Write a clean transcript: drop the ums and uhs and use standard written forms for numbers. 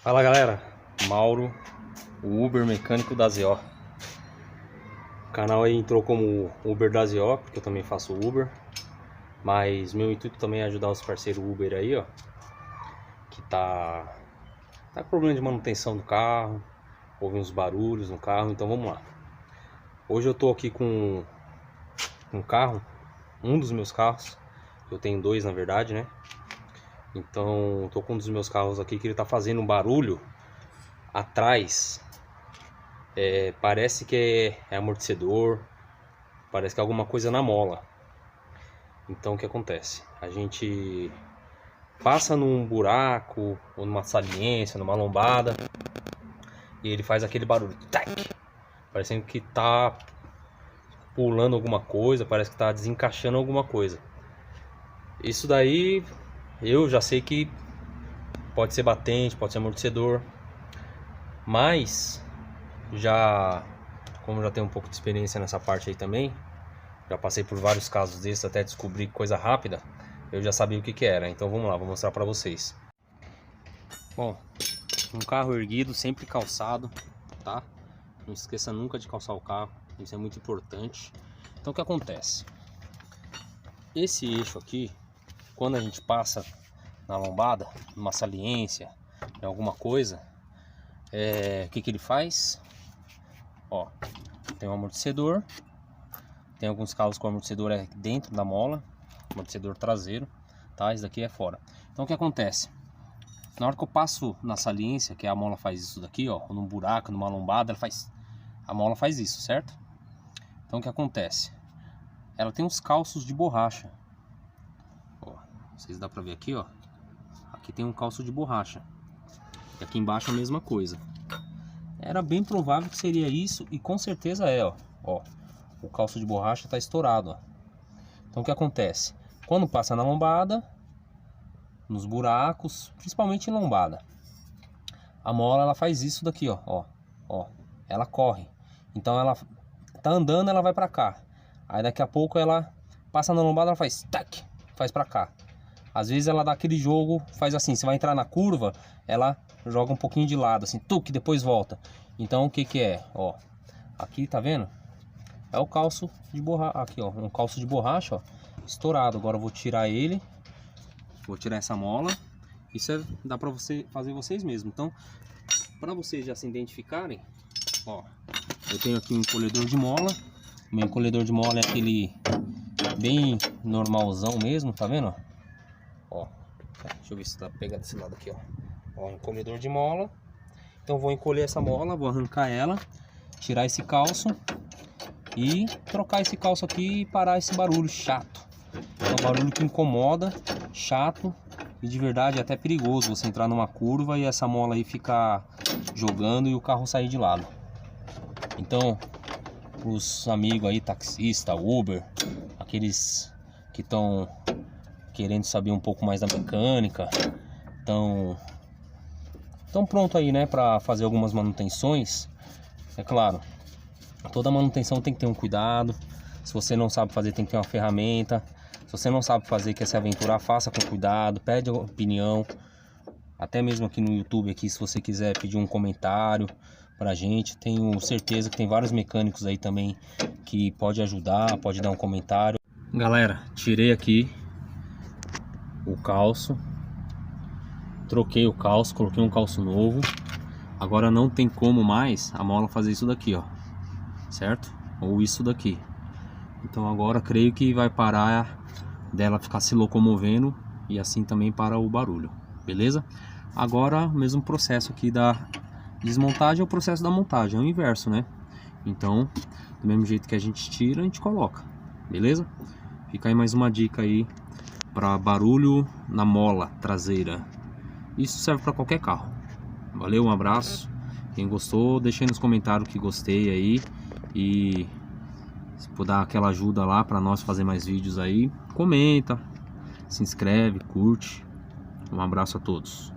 Fala galera, Mauro, o Uber mecânico da ZO. O canal aí entrou como Uber da ZO, porque eu também faço Uber. Mas meu intuito também é ajudar os parceiros Uber aí, ó, que tá com problema de manutenção do carro, ouve uns barulhos no carro, então vamos lá. Hoje eu tô aqui com um carro, um dos meus carros, eu tenho dois na verdade, né? Então tô com um dos meus carros aqui que ele tá fazendo um barulho atrás. Parece que é amortecedor, parece que é alguma coisa na mola. Então o que acontece? A gente passa num buraco ou numa saliência, numa lombada, e ele faz aquele barulho, tac, parecendo que tá pulando alguma coisa, parece que tá desencaixando alguma coisa. Isso daí eu já sei que pode ser batente, pode ser amortecedor, mas como já tenho um pouco de experiência nessa parte aí também, já passei por vários casos desses até descobrir coisa rápida, eu já sabia o que era. Então vamos lá, vou mostrar pra vocês. Bom, um carro erguido, sempre calçado, tá? Não esqueça nunca de calçar o carro, isso é muito importante. Então o que acontece? Esse eixo aqui, quando a gente passa na lombada, numa saliência, em alguma coisa, o que ele faz? Ó, tem um amortecedor, tem alguns carros com o amortecedor é dentro da mola, amortecedor traseiro, tá? Esse daqui é fora. Então o que acontece? Na hora que eu passo na saliência, que a mola faz isso daqui, ó, num buraco, numa lombada, a mola faz isso, certo? Então o que acontece? Ela tem uns calços de borracha. Ó, vocês dá pra ver aqui, ó. Aqui tem um calço de borracha. E aqui embaixo a mesma coisa. Era bem provável que seria isso, e com certeza é, ó. Ó, o calço de borracha tá estourado, ó. Então o que acontece? Quando passa na lombada, nos buracos, principalmente em lombada, a mola ela faz isso daqui, ó, ela corre. Então ela tá andando, ela vai pra cá. Aí daqui a pouco ela passa na lombada, ela faz tac, faz pra cá. Às vezes ela dá aquele jogo, faz assim, você vai entrar na curva, ela joga um pouquinho de lado, assim, tuc, depois volta. Então o que é? Ó, aqui tá vendo? É o calço de borracha, aqui ó, um calço de borracha, ó, estourado. Agora eu vou tirar ele, vou tirar essa mola. Isso dá pra você fazer vocês mesmos. Então, para vocês já se identificarem, ó, eu tenho aqui um encolhedor de mola. Meu encolhedor de mola é aquele bem normalzão mesmo, tá vendo? Ó, deixa eu ver se dá pra pegar desse lado aqui, ó. Ó, encolhedor de mola. Então vou encolher essa mola, vou arrancar ela, tirar esse calço e trocar esse calço aqui e parar esse barulho chato. É um barulho que incomoda, chato e de verdade é até perigoso você entrar numa curva e essa mola aí ficar jogando e o carro sair de lado. Então, os amigos aí, taxista, Uber, aqueles que estão querendo saber um pouco mais da mecânica, estão pronto aí, né, para fazer algumas manutenções. É claro, toda manutenção tem que ter um cuidado. Se você não sabe fazer, tem que ter uma ferramenta. Se você não sabe fazer, quer se aventurar, faça com cuidado, pede opinião. Até mesmo aqui no YouTube, aqui, se você quiser pedir um comentário pra gente, tenho certeza que tem vários mecânicos aí também que pode ajudar, pode dar um comentário. Galera, tirei aqui o calço, troquei o calço, coloquei um calço novo. Agora não tem como mais a mola fazer isso daqui, ó, certo? Ou isso daqui. Então agora creio que vai parar dela ficar se locomovendo e assim também para o barulho, beleza? Agora o mesmo processo aqui da desmontagem é o processo da montagem, é o inverso, né? Então do mesmo jeito que a gente tira, a gente coloca, beleza? Fica aí mais uma dica aí para barulho na mola traseira. Isso serve para qualquer carro. Valeu, um abraço. Quem gostou, deixa aí nos comentários que gostei aí. E se puder dar aquela ajuda lá para nós fazer mais vídeos aí, comenta, se inscreve, curte. Um abraço a todos.